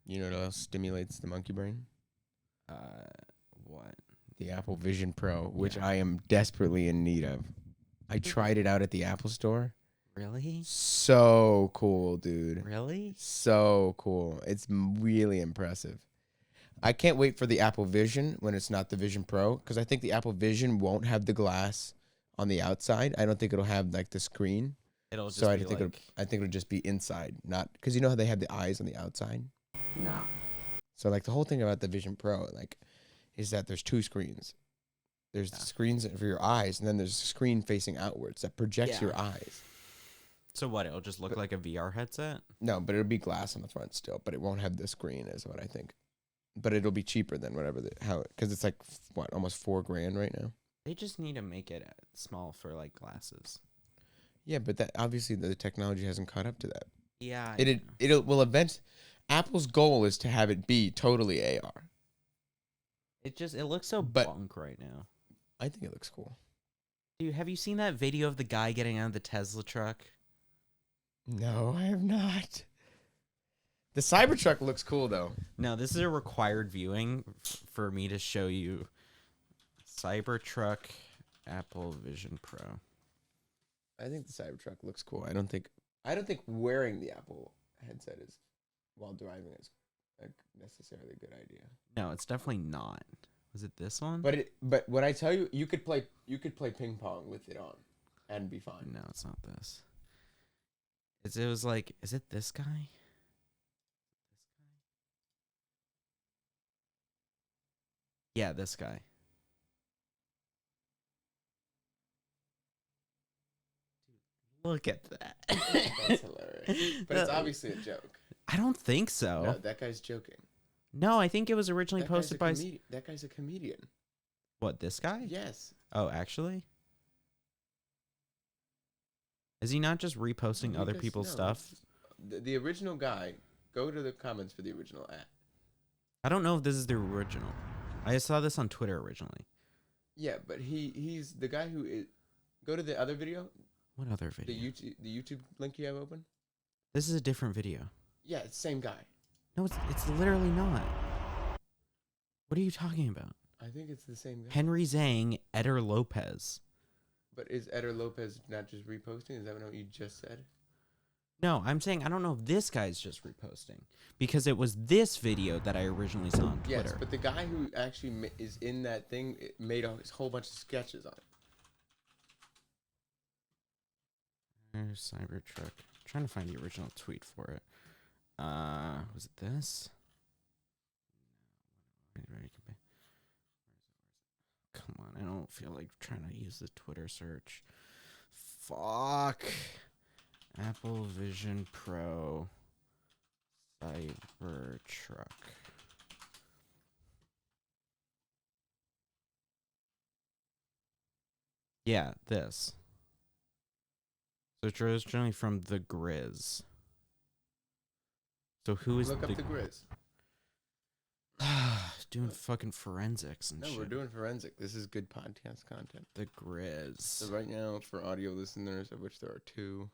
You know what else stimulates the monkey brain? Uh, what? The Apple Vision Pro, which Yeah. I am desperately in need of. I tried it out at the Apple store. Really? So cool, dude. Really? So cool. It's really impressive. I can't wait for the Apple Vision when it's not the Vision Pro, because I think the Apple Vision won't have the glass on the outside. I don't think it'll have like the screen. It'll So just I be think like I think it'll just be inside, not because you know how they have the eyes on the outside. no. So like the whole thing about the Vision Pro, like, is that there's two screens. There's the screens for your eyes, and then there's a screen facing outwards that projects your eyes. So what? It'll just look like a VR headset? No, but it'll be glass on the front still, but it won't have the screen, is what I think. But it'll be cheaper than whatever because it's like what, almost $4,000 right now. They just need to make it small for like glasses. Yeah, but that obviously the technology hasn't caught up to that. Yeah. It will eventually. Apple's goal is to have it be totally AR. It looks so But- bunk right now. I think it looks cool. Dude, have you seen that video of the guy getting out of the Tesla truck? No, I have not. The Cybertruck looks cool though. No, this is a required viewing for me to show you Cybertruck Apple Vision Pro. I think the Cybertruck looks cool. I don't think wearing the Apple headset is while driving is necessarily a good idea. No, it's definitely not. Was it this one? But what I tell you, you could play ping pong with it on, and be fine. No, it's not this. It was like, is it this guy? Yeah, this guy. Look at that. That's hilarious. But it's obviously a joke. I don't think so. No, that guy's joking. No, I think it was originally posted by... That guy's a comedian. What, this guy? Yes. Oh, actually? Is he not just reposting other people's stuff? The original guy, go to the comments for the original ad. I don't know if this is the original. I saw this on Twitter originally. Yeah, but he's the guy who is... Go to the other video. What other video? The YouTube link you have open. This is a different video. Yeah, it's the same guy. No, it's literally not. What are you talking about? I think it's the same guy. Henry Zhang, Eder Lopez. But is Eder Lopez not just reposting? Is that what you just said? No, I'm saying I don't know if this guy's just reposting. Because it was this video that I originally saw on Twitter. Yes, but the guy who actually is in that thing made a whole bunch of sketches on it. There's Cybertruck. I'm trying to find the original tweet for it. Was it this? Come on, I don't feel like trying to use the Twitter search. Fuck. Apple Vision Pro Cybertruck. Yeah, this. So it's originally from The Grizz. So who is Look up the Grizz. doing fucking forensics and No, shit. we're doing forensic. This is good podcast content. The Grizz. So right now, for audio listeners, of which there are 2.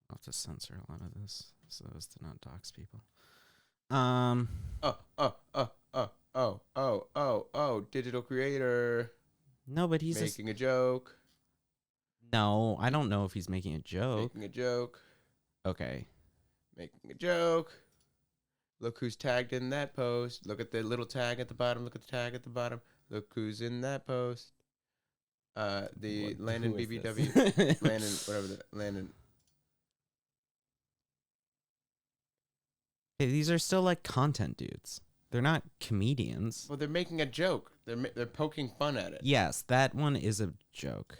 I'll have to censor a lot of this so as to not dox people. Digital creator. No, but he's making a joke. No, I don't know if he's making a joke. Making a joke. Okay. Making a joke. Look who's tagged in that post. Look at the little tag at the bottom. Look at the tag at the bottom. Look who's in that post. The Landon BBW. Landon, whatever the Landon. Hey, these are still like content dudes. They're not comedians. Well, they're making a joke. They're poking fun at it. Yes, that one is a joke.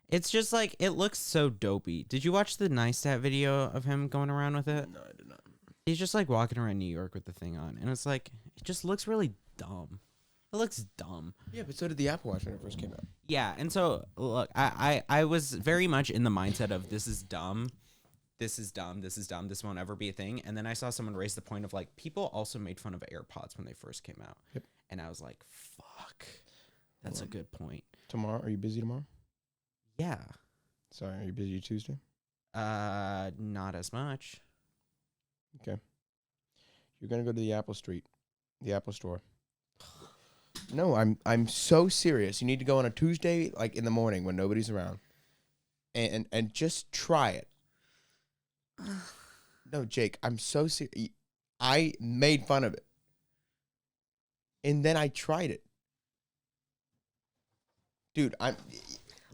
It's just like, it looks so dopey. Did you watch the Neistat video of him going around with it? No, I did not. He's just like walking around New York with the thing on. And it's like, it just looks really dumb. It looks dumb. Yeah, but so did the Apple Watch when it first came out. Yeah, and so, look, I was very much in the mindset of this is dumb. This is dumb. This is dumb. This won't ever be a thing. And then I saw someone raise the point of like, people also made fun of AirPods when they first came out. Yep. And I was like, fuck. That's a good point. Tomorrow? Are you busy tomorrow? Yeah. Sorry, are you busy Tuesday? Not as much. Okay. You're gonna go to the Apple Store. No, I'm so serious. You need to go on a Tuesday, like in the morning when nobody's around, and just try it. No, Jake, I'm so serious. I made fun of it, and then I tried it, dude.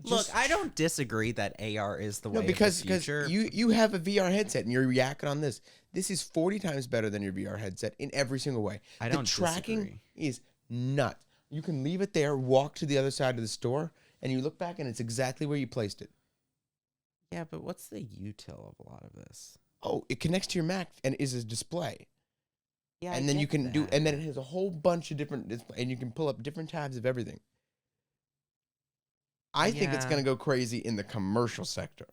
Look, I don't disagree that AR is the way of the because future. you have a VR headset and you're reacting on this. This is 40 times better than your VR headset in every single way. I don't The tracking disagree. is nuts. You can leave it there, walk to the other side of the store, and you look back and it's exactly where you placed it. Yeah, but what's the util of a lot of this? Oh, it connects to your Mac and is a display. Yeah, And then you can do, and then it has a whole bunch of different, and you can pull up different tabs of everything. I think it's going to go crazy in the commercial sector.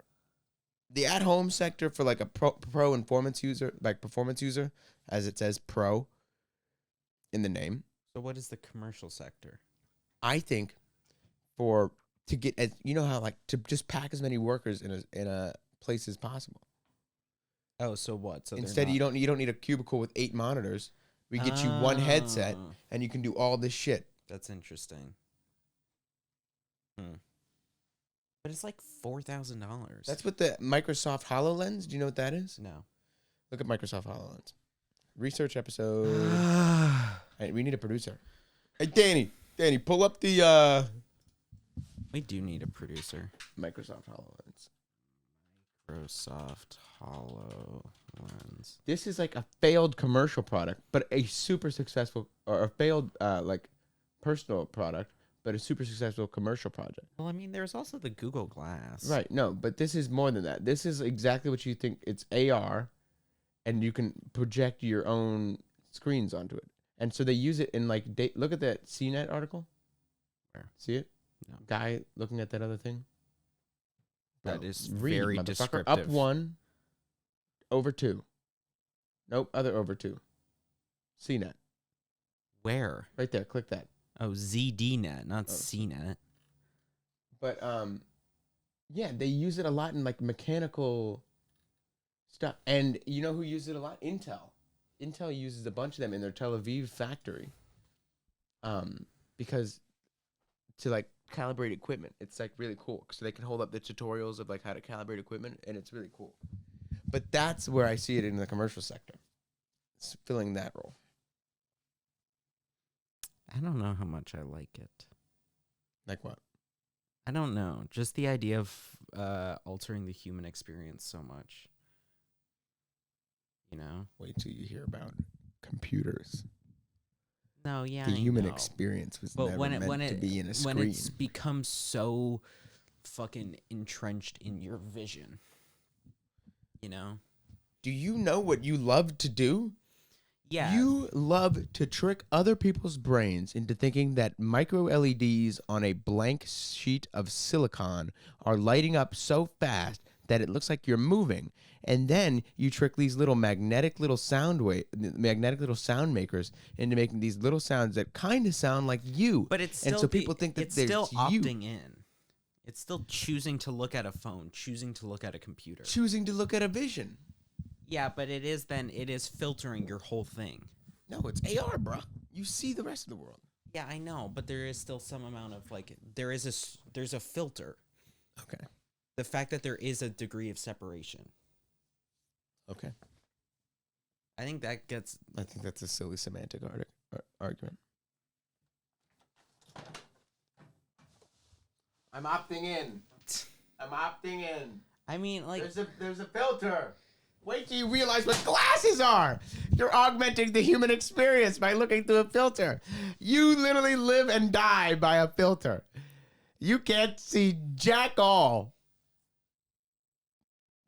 The at-home sector for like a pro performance user, as it says pro in the name. So what is the commercial sector? I think to get as you know how like to just pack as many workers in a place as possible. Oh, so what? So instead you don't need a cubicle with 8 monitors. We get you one headset and you can do all this shit. That's interesting. But it's like $4,000. That's what the Microsoft HoloLens. Do you know what that is? No. Look at Microsoft HoloLens. Research episode. Hey, we need a producer. Hey, Danny, pull up the We do need a producer. Microsoft HoloLens. Microsoft HoloLens. This is like a failed commercial product, but a super successful, or a failed like personal product, but a super successful commercial project. Well, I mean, there's also the Google Glass. Right. No, but this is more than that. This is exactly what you think. It's AR, and you can project your own screens onto it. And so they use it in like, look at that CNET article. Where? See it? No. Guy looking at that other thing. That Bro, is read, very motherfucker. descriptive. Up 1, over 2. Nope, other over 2. CNET. Where? Right there. Click that. Oh, ZDNet, not CNET. But yeah, they use it a lot in like mechanical stuff. And you know who uses it a lot? Intel. Intel uses a bunch of them in their Tel Aviv factory. Because to like calibrate equipment, it's like really cool. So they can hold up the tutorials of like how to calibrate equipment, and it's really cool. But that's where I see it in the commercial sector. It's filling that role. I don't know how much I like it. Like what? I don't know. Just the idea of altering the human experience so much. You know? Wait till you hear about computers. No, yeah, The human know. experience was But never when meant to be in a screen. When it's become so fucking entrenched in your vision, you know? Do you know what you love to do? Yeah. You love to trick other people's brains into thinking that micro LEDs on a blank sheet of silicon are lighting up so fast that it looks like you're moving. And then you trick these little magnetic little sound sound makers into making these little sounds that kind of sound like you. But it's and still so people think that it's still you opting in. It's still choosing to look at a phone, choosing to look at a computer. choosing to look at a vision. Yeah, but it is filtering your whole thing. No, it's AR, bro. You see the rest of the world. Yeah, I know, but there is still some amount of like there's a filter. Okay. The fact that there is a degree of separation. Okay. I think that's a silly semantic argument. I'm opting in. I mean, like There's a filter. Wait till you realize what glasses are. You're augmenting the human experience by looking through a filter. You literally live and die by a filter. You can't see jack all.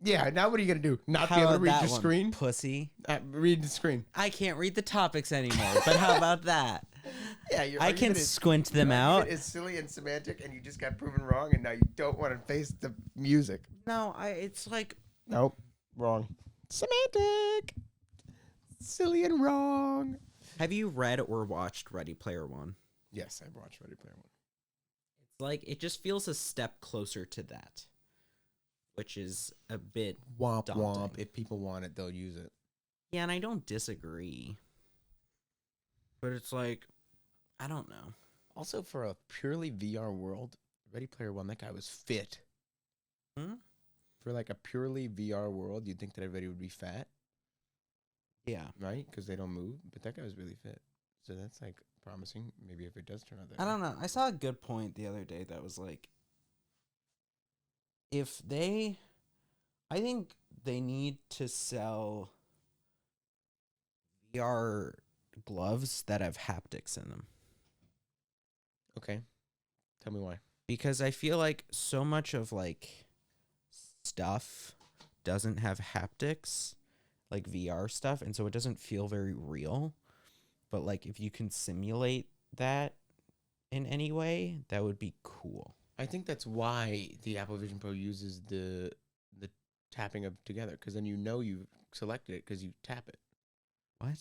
Yeah, now what are you going to do? Not be able to read your screen? Pussy. Read the screen. I can't read the topics anymore, but how about that? Yeah, your I can argument squint them out. It's silly and semantic, and you just got proven wrong, and now you don't want to face the music. No, it's like Nope, wrong. Semantic. Silly and wrong. have you read or watched Ready Player One? Yes, I've watched Ready Player One. It's like it just feels a step closer to that, which is a bit Womp daunting. womp. If people want it, they'll use it. Yeah, and I don't disagree. But it's like, I don't know. Also, for a purely VR world, Ready Player One, that guy was fit. Hmm? For like a purely VR world, you'd think that everybody would be fat, Yeah. right? Because they don't move. But that guy was really fit. So that's like promising. Maybe if it does turn out that I way. don't know. I saw a good point the other day that was like, I think they need to sell VR gloves that have haptics in them. Okay. Tell me why. Because I feel like so much of like stuff doesn't have haptics, like VR stuff, and so it doesn't feel very real. But like if you can simulate that in any way, that would be cool. I think that's why the Apple Vision Pro uses the tapping of together, because then you know you've selected it because you tap it. What?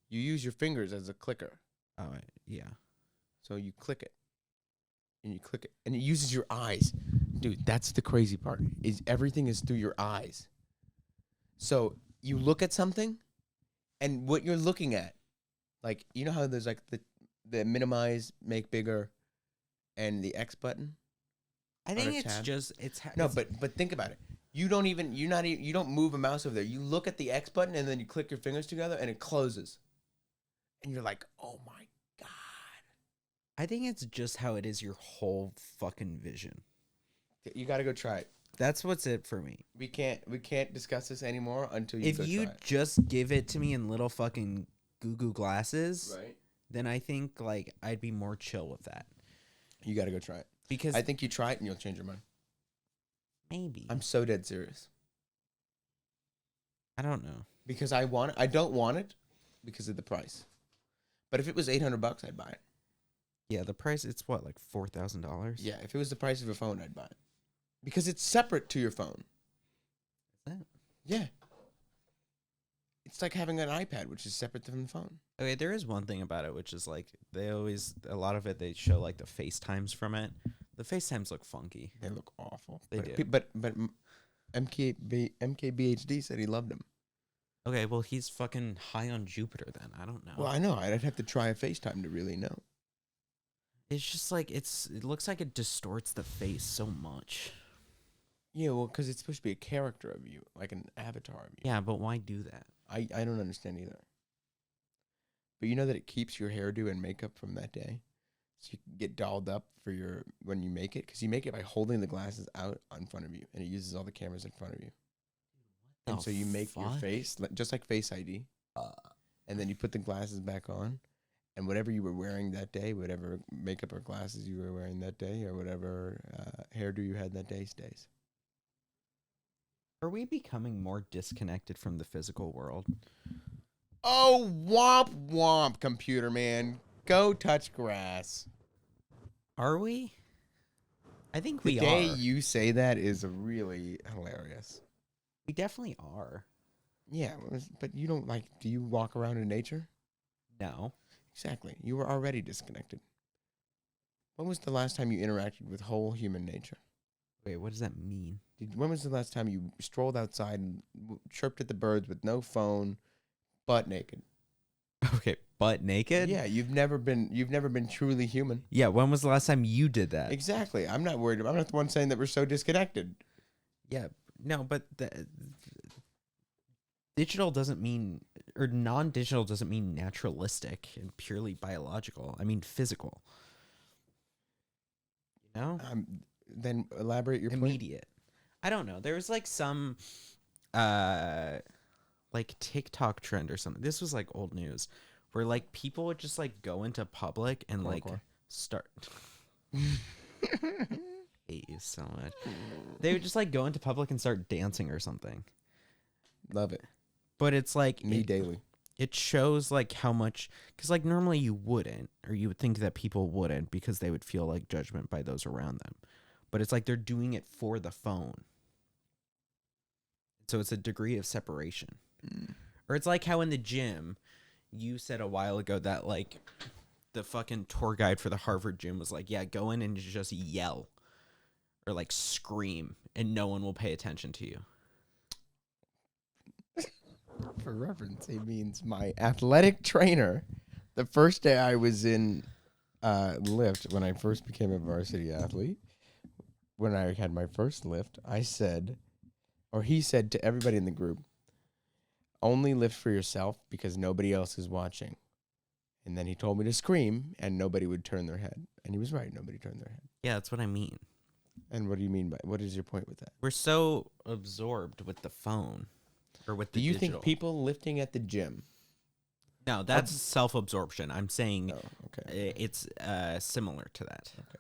You use your fingers as a clicker. Oh, yeah. So you click it. And you click it. And it uses your eyes. Dude, that's the crazy part. Is everything is through your eyes. So you look at something, and what you're looking at, like, you know how there's like the minimize, make bigger, and the X button? I think it's tab? just No, but think about it. You don't move a mouse over there. You look at the X button and then you click your fingers together and it closes. And you're like, "Oh my god." I think it's just how it is your whole fucking vision. You got to go try it. That's what's it for me. We can't discuss this anymore until you If go you try it. just give it to me in little fucking goo glasses, Right? then I think like I'd be more chill with that. You got to go try it. Because I think you try it and you'll change your mind. maybe. I'm so dead serious. I don't know. Because I want it. I don't want it because of the price. But if it was $800, I'd buy it. Yeah, the price, it's what, like $4,000? Yeah, if it was the price of a phone, I'd buy it. Because it's separate to your phone. Is that? Yeah. It's like having an iPad, which is separate from the phone. Okay, there is one thing about it, which is like a lot of it, they show like the FaceTimes from it. The FaceTimes look funky. They look awful. They but, do. But MKBHD said he loved them. Okay, well, he's fucking high on Jupiter then. I don't know. Well, I know. I'd have to try a FaceTime to really know. It's just like, it looks like it distorts the face so much. Yeah, well, because it's supposed to be a character of you, like an avatar of you. Yeah, but why do that? I don't understand either. But you know that it keeps your hairdo and makeup from that day? So you can get dolled up for when you make it. Because you make it by holding the glasses out in front of you. And it uses all the cameras in front of you. And so you make your face, just like Face ID. And then you put the glasses back on. And whatever you were wearing that day, whatever makeup or glasses you were wearing that day, or whatever hairdo you had that day stays. Are we becoming more disconnected from the physical world? Oh, womp womp, computer man. Go touch grass. Are we? I think The we day are. you say that is really hilarious. We definitely are. Yeah, but you don't do you walk around in nature? No. Exactly. You were already disconnected. When was the last time you interacted with whole human nature? Wait, what does that mean? When was the last time you strolled outside and chirped at the birds with no phone, butt naked? Okay, butt naked? Yeah, you've never been truly human. Yeah, when was the last time you did that? Exactly. I'm not worried. I'm not the one saying that we're so disconnected. Yeah, no, but digital doesn't mean, or non-digital doesn't mean naturalistic and purely biological. I mean physical. You know? Then elaborate your point. Immediate. I don't know. There was like some like TikTok trend or something. This was like old news where like people would just like go into public and like start hate you so much. They would just like go into public and start dancing or something. Love it. But it's like Me daily. It shows like how much, because like normally you wouldn't, or you would think that people wouldn't because they would feel like judgment by those around them. But it's like they're doing it for the phone. So it's a degree of separation. Or it's like how in the gym, you said a while ago that like the fucking tour guide for the Harvard gym was like, yeah, go in and just yell or like scream and no one will pay attention to you. For reference, he means my athletic trainer. The first day I was in lift, when I first became a varsity athlete, when I had my first lift, I said, or he said to everybody in the group, only lift for yourself because nobody else is watching. And then he told me to scream, and nobody would turn their head. And he was right. Nobody turned their head. Yeah, that's what I mean. And what do you mean by, what is your point with that? We're so absorbed with the phone or with the Do you digital. think people lifting at the gym? No, that's self-absorption. I'm saying Oh, okay. it's similar to that. Okay.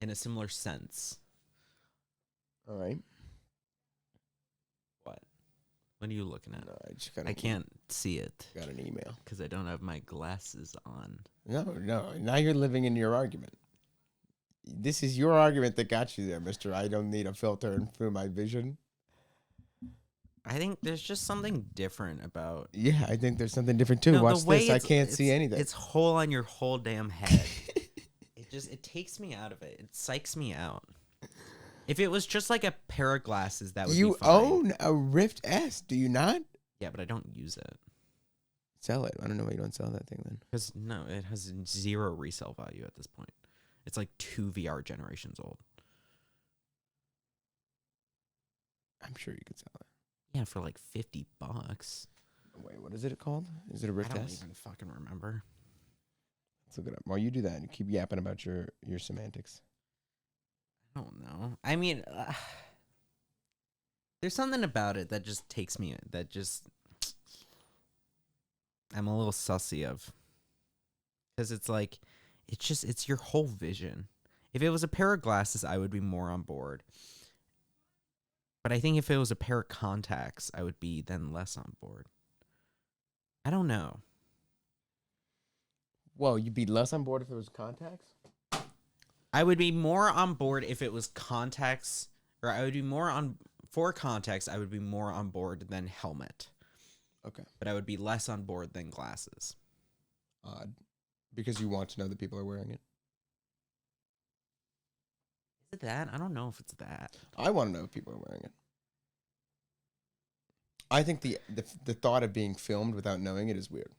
In a similar sense. All right. What? What are you looking at? No, I just got. I can't see it Got an email. because I don't have my glasses on. No. Now you're living in your argument. This is your argument that got you there, mister. I don't need a filter through my vision. I think there's just something different about. Yeah, I think there's something different too. No, Watch the way this. I can't see anything. It's hole on your whole damn head. It takes me out of it. It psychs me out. If it was just like a pair of glasses, that would You be fine. own a Rift S, do you not? Yeah, but I don't use it. Sell it. I don't know why you don't sell that thing then. Because, no, it has zero resale value at this point. It's like 2 VR generations old. I'm sure you could sell it. Yeah, for like $50. Wait, what is it called? Is it a Rift I don't S? even fucking remember. Let's look it up. While you do that, and keep yapping about your semantics. I don't know. I mean, there's something about it that just takes me, that just, I'm a little sussy of. Because it's like, it's your whole vision. If it was a pair of glasses, I would be more on board. But I think if it was a pair of contacts, I would be then less on board. I don't know. Well, you'd be less on board if it was contacts? I would be more on board if it was contacts, or I would be more on, for contacts, I would be more on board than helmet. Okay. But I would be less on board than glasses. Odd. Because you want to know that people are wearing it? Is it that? I don't know if it's that. I want to know if people are wearing it. I think the thought of being filmed without knowing it is weird.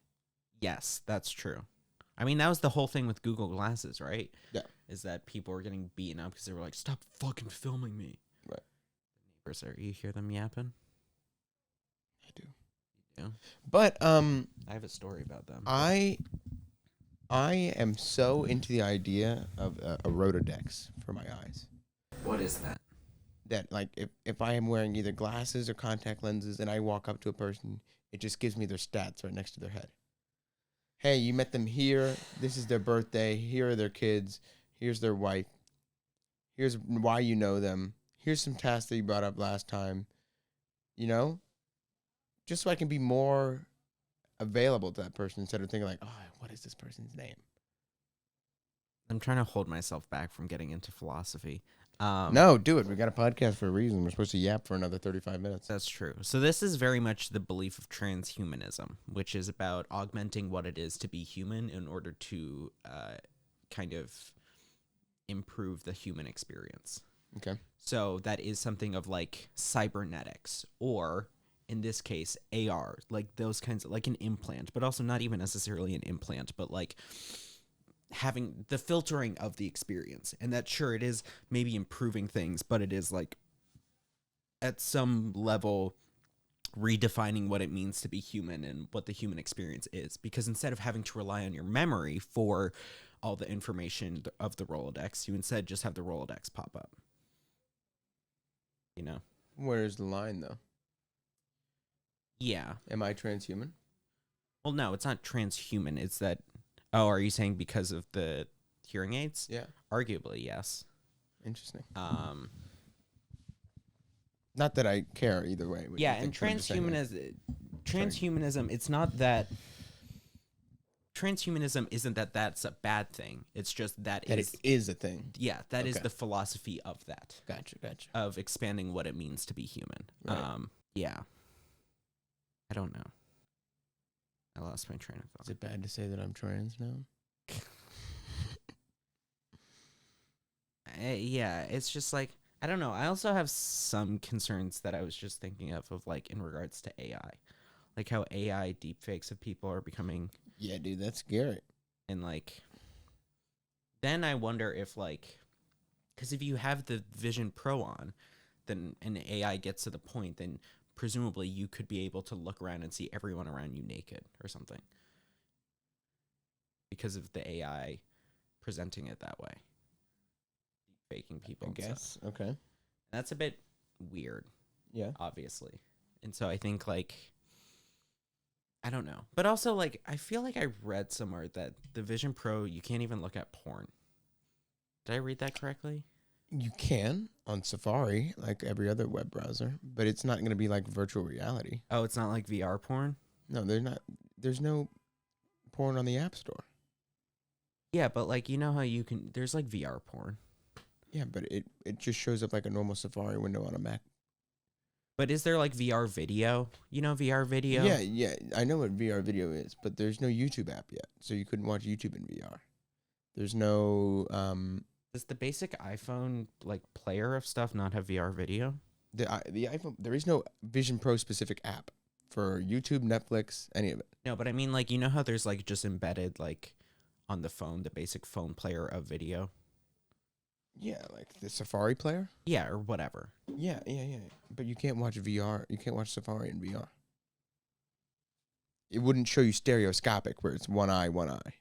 Yes, that's true. I mean, that was the whole thing with Google Glasses, right? Yeah. Is that people were getting beaten up because they were like, stop fucking filming me. Right. Neighbors, you hear them yapping? I do. You do? But I have a story about them. I am so into the idea of a Rolodex for my eyes. What is that? That, like, if I am wearing either glasses or contact lenses and I walk up to a person, it just gives me their stats right next to their head. Hey, you met them here. This is their birthday. Here are their kids. Here's their wife. Here's why you know them. Here's some tasks that you brought up last time. You know? Just so I can be more available to that person instead of thinking like, oh, what is this person's name? I'm trying to hold myself back from getting into philosophy. No, do it. We got a podcast for a reason. We're supposed to yap for another 35 minutes. That's true. So this is very much the belief of transhumanism, which is about augmenting what it is to be human in order to kind of improve the human experience. Okay. So that is something of like cybernetics, or in this case, AR, like those kinds of, like an implant, but also not even necessarily an implant, but like having the filtering of the experience. And that, sure, it is maybe improving things, but it is like at some level redefining what it means to be human and what the human experience is. Because instead of having to rely on your memory for all the information of the Rolodex, you instead just have the Rolodex pop up. You know? Where's the line, though? Yeah. Am I transhuman? Well, no, it's not transhuman. It's that... Oh, are you saying because of the hearing aids? Yeah. Arguably, yes. Interesting. Um... Not that I care either way. Yeah, and transhumanism, it's not that... Transhumanism isn't that that's a bad thing. It's just that it is a thing. Yeah, that is the philosophy of that. Gotcha. Of expanding what it means to be human. Right. Yeah. I don't know. I lost my train of thought. Is it bad to say that I'm trans now? Yeah, it's just like, I don't know. I also have some concerns that I was just thinking of like in regards to AI. like how AI deepfakes of people are becoming, Yeah, dude, that's scary. and like, then I wonder if like, because if you have the Vision Pro on, then an AI gets to the point, then presumably you could be able to look around and see everyone around you naked or something because of the AI presenting it that way, faking people. I and guess. stuff. Okay. That's a bit weird, Yeah. obviously. And so I think like, I don't know, but also like I feel like I read somewhere that the Vision Pro, you can't even look at porn. Did I read that correctly? You can on Safari, like every other web browser, but it's not going to be like virtual reality. Oh, it's not like VR porn? No, they're not. There's no porn on the App Store. Yeah, but like, you know how you can, there's like VR porn. Yeah, but it just shows up like a normal Safari window on a Mac. But is there like VR video? You know VR video? Yeah, yeah. I know what VR video is, but there's no YouTube app yet, so you couldn't watch YouTube in VR. There's no Does the basic iPhone like player of stuff not have VR video? the iPhone. There is no Vision Pro specific app for YouTube, Netflix, any of it. No, but I mean like, you know how there's like just embedded like on the phone, the basic phone player of video? Yeah, like the Safari player. Yeah, or whatever. Yeah. But you can't watch VR. You can't watch Safari in VR. It wouldn't show you stereoscopic, where it's one eye, one eye.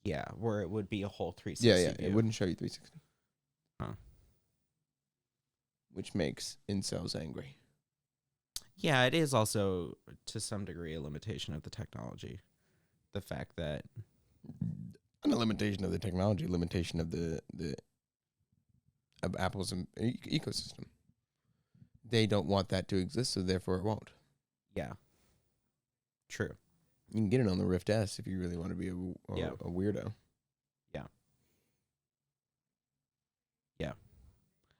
Yeah, where it would be a whole 360 Yeah. view. It wouldn't show you 360. Huh. Which makes incels angry. Yeah, it is also to some degree a limitation of the technology. The fact that Not a limitation of the technology, limitation of the of Apple's ecosystem. They don't want that to exist, so therefore it won't. yeah. True. You can get it on the Rift S if you really want to be a weirdo.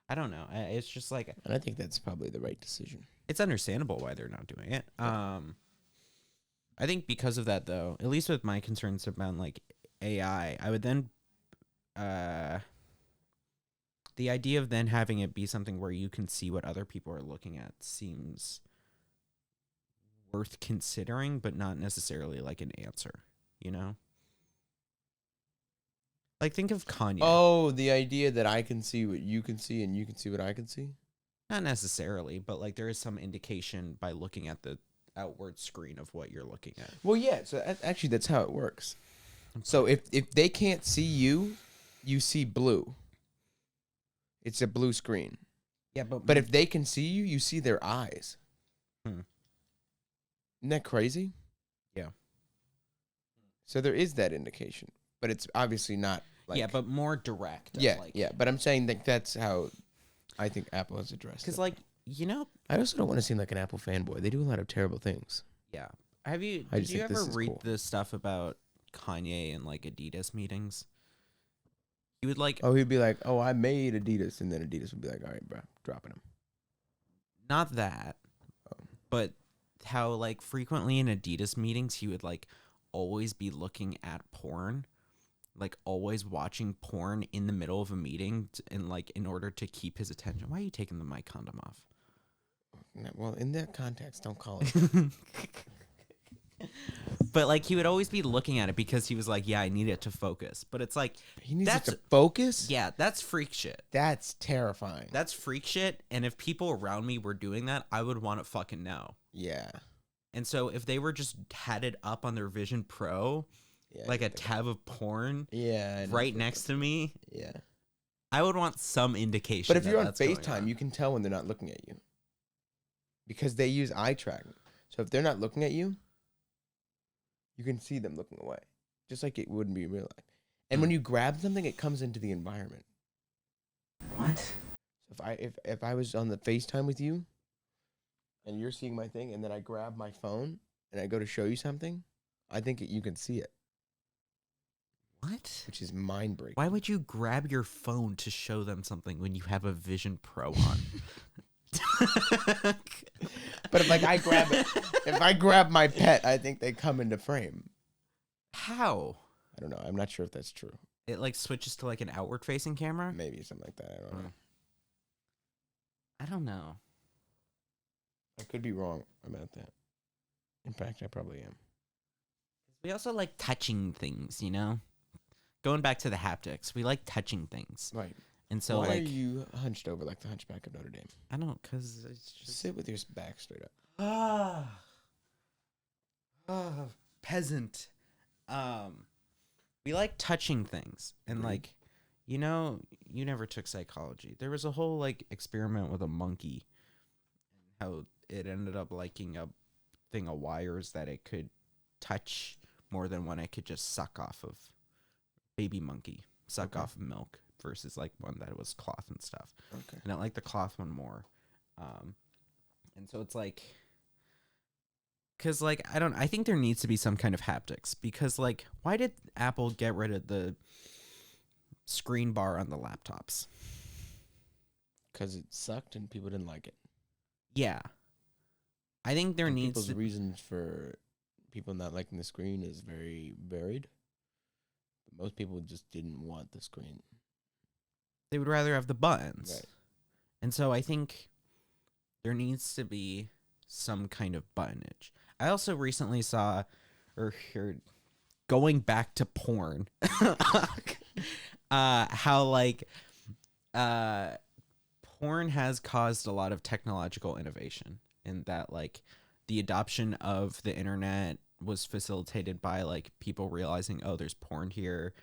I don't know. It's just like And I think that's probably the right decision. it's understandable why they're not doing it. I think because of that though, at least with my concerns about like AI, I would then the idea of then having it be something where you can see what other people are looking at seems worth considering, but not necessarily like an answer, you know? Like think of Kanye. Oh, the idea that I can see what you can see and you can see what I can see? Not necessarily, but like there is some indication by looking at the outward screen of what you're looking at. Well, yeah. So actually, that's how it works. So if they can't see you, you see blue. It's a blue screen. Yeah, But if they can see you, you see their eyes. Hmm. Isn't that crazy? Yeah. So there is that indication, but it's obviously not like... yeah, but more direct. Yeah, like, yeah. But I'm saying that that's how I think Apple has addressed it. Because like, you know, I also don't want to seem like an Apple fanboy. They do a lot of terrible things. yeah. Did you think ever this is read cool. the stuff about Kanye and like Adidas meetings? He would like Oh, he'd be like, oh, I made Adidas. And then Adidas would be like, all right, bro, dropping him. not that, but how like frequently in Adidas meetings he would like always be looking at porn, like always watching porn in the middle of a meeting, and like in order to keep his attention. Why are you taking the mic condom off? Well, in that context, don't call it. But like he would always be looking at it because he was like, yeah, I need it to focus. But it's like, He needs it that's to focus? yeah, that's freak shit. That's terrifying. That's freak shit. And if people around me were doing that, I would want to fucking know. Yeah. And so if they were just had it up on their Vision Pro, Yeah, like a tab of porn Yeah. right next to me, Yeah. I would want some indication. But if you're on that's going FaceTime, you can tell when they're not looking at you. Because they use eye tracking. So if they're not looking at you, you can see them looking away. Just like it wouldn't be in real life. And when you grab something, it comes into the environment. What? So if I was on the FaceTime with you and you're seeing my thing and then I grab my phone and I go to show you something, I think you can see it, What? which is mind breaking. Why would you grab your phone to show them something when you have a Vision Pro on? But if I grab my pet, I think they come into frame. How? I don't know. I'm not sure if that's true. It like switches to like an outward facing camera? Maybe something like that. I don't know. I don't know. I could be wrong about that. In fact, I probably am. We also like touching things, you know? Going back to the haptics, we like touching things. Right. And so, Why like, are you hunched over like the Hunchback of Notre Dame? I don't, because it's Just just. sit with your back straight up. Peasant. We like touching things. And, Agreed. like, you know, you never took psychology. There was a whole, like, experiment with a monkey. How it ended up liking a thing of wires that it could touch more than one it could just suck off of. Baby monkey. Suck off of milk versus, like, one that was cloth and stuff. Okay. And I like the cloth one more. And so it's like, because like I think there needs to be some kind of haptics, because like why did Apple get rid of the screen bar on the laptops? Because it sucked and people didn't like it. Yeah, I think there needs people's to. reasons for people not liking the screen is very varied. But most people just didn't want the screen. They would rather have the buttons, Right. and so I think there needs to be some kind of buttonage. I also recently saw or heard, going back to porn, how like porn has caused a lot of technological innovation, in that like the adoption of the internet was facilitated by like people realizing, oh, there's porn here.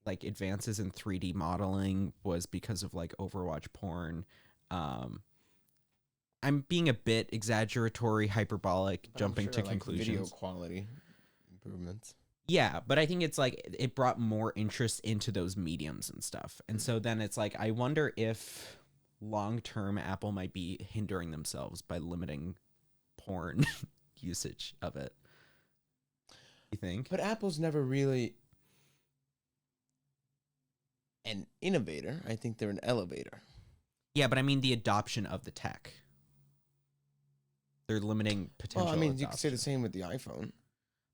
Like advances in 3D modeling was because of like Overwatch porn. I'm being a bit exaggeratory, hyperbolic, But I'm jumping sure, to like, conclusions. Video quality improvements. Yeah, but I think it's like it brought more interest into those mediums and stuff. And so then it's like, I wonder if long term Apple might be hindering themselves by limiting porn usage of it. You think? But Apple's never really an innovator. I think they're an elevator. Yeah, but I mean the adoption of the tech. They're limiting potential. Well, I mean, adoption. you could say the same with the iPhone.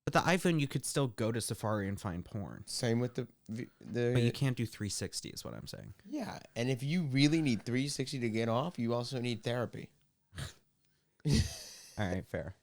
But the iPhone, you could still go to Safari and find porn. Same with the. But you can't do 360 is what I'm saying. Yeah, and if you really need 360 to get off, you also need therapy. All right, fair.